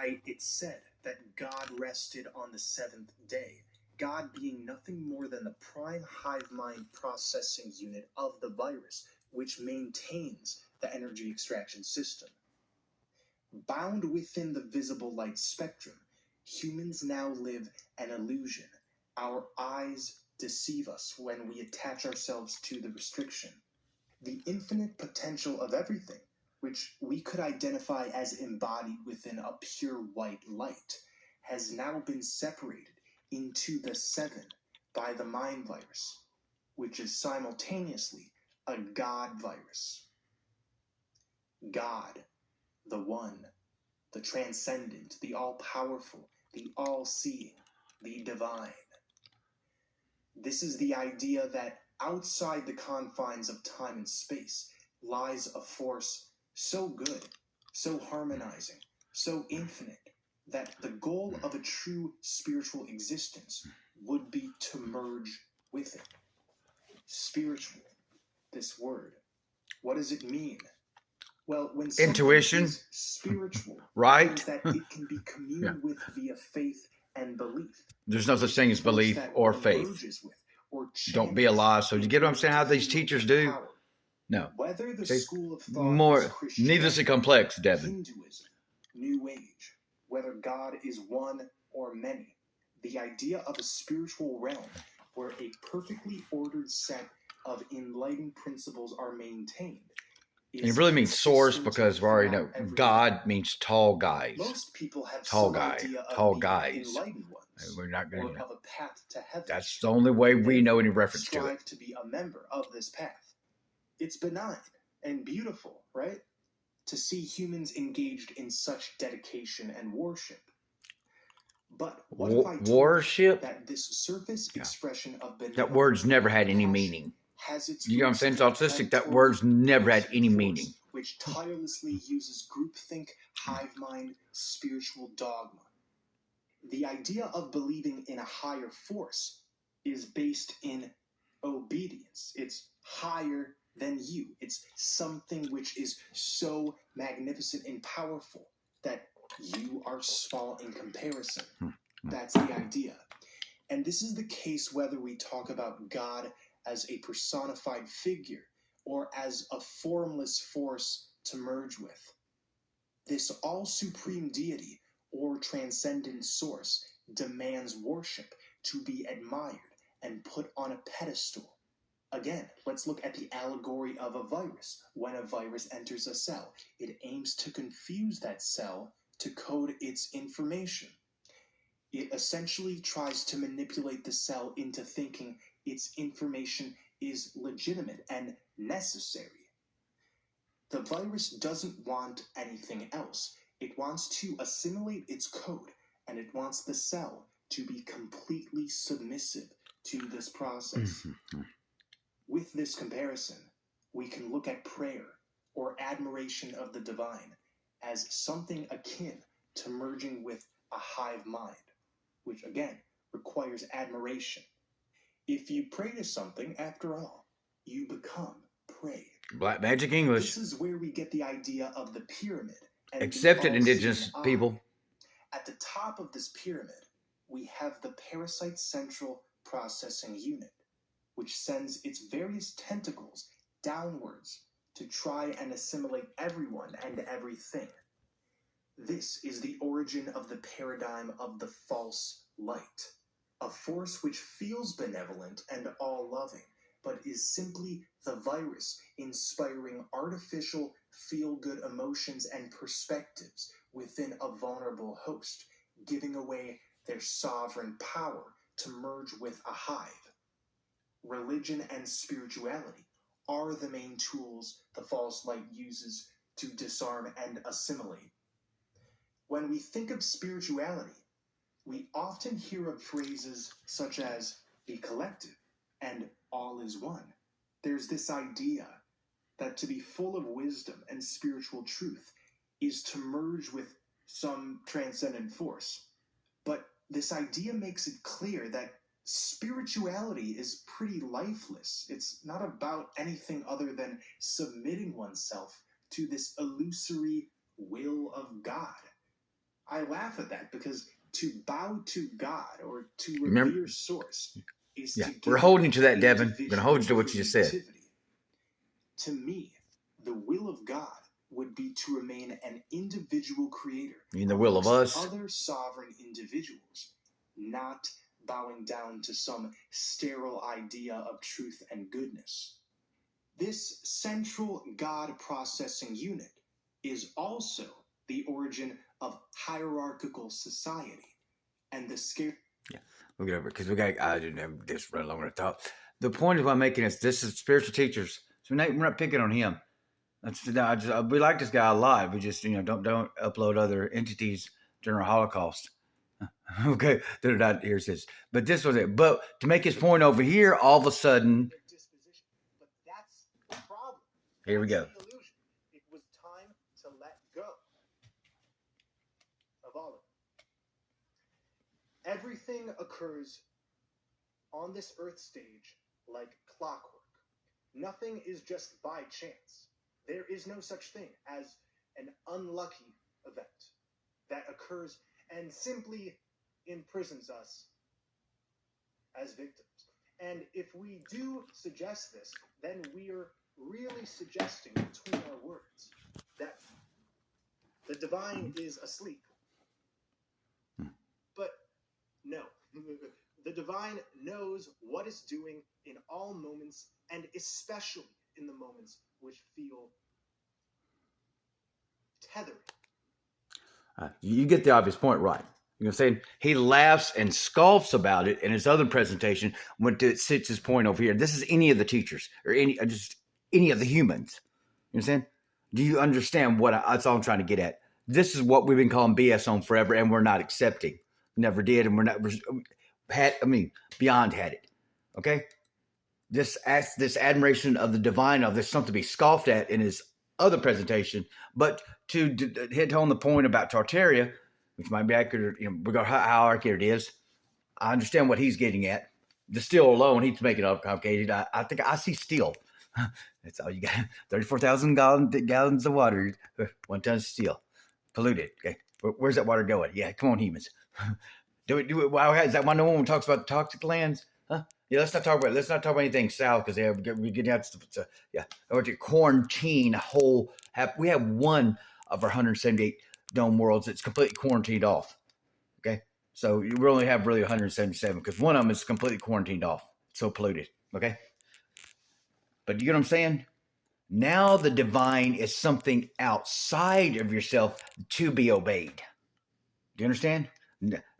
why it's said that God rested on the seventh day, God being nothing more than the prime hive mind processing unit of the virus, which maintains the energy extraction system. Bound within the visible light spectrum, humans now live an illusion. Our eyes deceive us when we attach ourselves to the restriction. The infinite potential of everything, which we could identify as embodied within a pure white light, has now been separated into the seven by the mind virus, which is simultaneously a God virus. God, the one, the transcendent, the all-powerful, the all-seeing, the divine. This is the idea that outside the confines of time and space lies a force so good, so harmonizing, so infinite, that the goal of a true spiritual existence would be to merge with it. Spiritual, this word, what does it mean? Well, when intuition is spiritual, right, means that it can be communed with via faith and belief. There's no such thing as belief or faith. Don't be a lie. So you get what I'm saying? How these teachers do? Power. No. Whether the See, school of thought more is Christian, needlessly complex, Devin. Hinduism, New Age, whether God is one or many, the idea of a spiritual realm where a perfectly ordered set of enlightened principles are maintained. And it really means source because we already know God means tall guys. Most people have tall some guy, idea of tall being guys. enlightened ones, We're not going or of a path to heaven. That's the only way we know any reference to it. Strive to be a member of this path. It's benign and beautiful, right? To see humans engaged in such dedication and worship. But what if I worship? That this surface expression of benevolence, that word's never had any meaning. Has its You know what I'm saying? It's autistic. That word's never had any meaning. Which tirelessly uses groupthink, hive mind, spiritual dogma. The idea of believing in a higher force is based in obedience. It's higher than you. It's something which is so magnificent and powerful that you are small in comparison. That's the idea. And this is the case whether we talk about God as a personified figure or as a formless force to merge with. This all-supreme deity or transcendent source demands worship to be admired and put on a pedestal. Again, let's look at the allegory of a virus. When a virus enters a cell, it aims to confuse that cell to code its information. It essentially tries to manipulate the cell into thinking its information is legitimate and necessary. The virus doesn't want anything else. It wants to assimilate its code, and it wants the cell to be completely submissive to this process. With this comparison, we can look at prayer or admiration of the divine as something akin to merging with a hive mind, which again requires admiration. If you pray to something, after all, you become prey. Black Magic English. This is where we get the idea of the pyramid. Accepted, indigenous people. At the top of this pyramid, we have the parasite central processing unit, which sends its various tentacles downwards to try and assimilate everyone and everything. This is the origin of the paradigm of the false light, a force which feels benevolent and all-loving, but is simply the virus inspiring artificial feel-good emotions and perspectives within a vulnerable host, giving away their sovereign power to merge with a hive. Religion and spirituality are the main tools the false light uses to disarm and assimilate. When we think of spirituality, we often hear of phrases such as the collective and all is one. There's this idea that to be full of wisdom and spiritual truth is to merge with some transcendent force. But this idea makes it clear that spirituality is pretty lifeless. It's not about anything other than submitting oneself to this illusory will of God. I laugh at that because to bow to God or to revere source is to we're holding to that, Devin. We're going to hold you to what you just said. To me, the will of God would be to remain an individual creator. In the will of us. Other sovereign individuals, not bowing down to some sterile idea of truth and goodness. This central God processing unit is also the origin of hierarchical society and the scare. Yeah, we'll get over it because I didn't have this run longer to talk. The point of what I'm making is this is spiritual teachers. So we're not picking on him. We like this guy alive. We just don't upload other entities during our Holocaust. Okay, they're not here. Says, but this was it. But to make his point over here, all of a sudden, but that's the problem. Here we go. It was time to let go of all of it. Everything occurs on this earth stage like clockwork. Nothing is just by chance. There is no such thing as an unlucky event that occurs and simply imprisons us as victims. And if we do suggest this, then we're really suggesting between our words that the divine is asleep. But no, the divine knows what it's doing in all moments, and especially in the moments which feel tethered. You get the obvious point right. You know what I'm saying? He laughs and scoffs about it in his other presentation when it sits his point over here. This is any of the teachers or just any of the humans. You know what I'm saying? Do you understand that's all I'm trying to get at? This is what we've been calling BS on forever, and we're not accepting. Never did, and beyond had it. Okay? This admiration of the divine, of this something to be scoffed at in his other presentation, but to hit home the point about Tartaria, which might be accurate, regardless how accurate it is, I understand what he's getting at. The steel alone, he's making it up complicated. I think I see steel. That's all you got. 34,000 gallons of water, 1 ton of steel, polluted. Okay, where's that water going? Yeah, come on, humans. Do it. Wow, is that one the one who talks about toxic lands? Huh? Yeah, let's not talk about anything south because we get out to or to quarantine a whole. We have one of our 178 dome worlds that's completely quarantined off. Okay, so we only have really 177 because one of them is completely quarantined off, so polluted. Okay, but you get what I'm saying? Now the divine is something outside of yourself to be obeyed. Do you understand?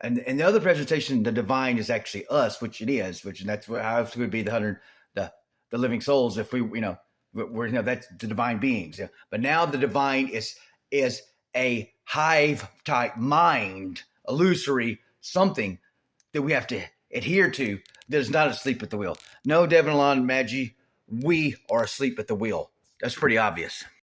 And the other presentation, the divine is actually us, which it is, that's how else would be the living souls if we're that's the divine beings. But now the divine is a hive type mind, illusory something that we have to adhere to that is not asleep at the wheel. No, Devin, Alon, Maggie, we are asleep at the wheel. That's pretty obvious.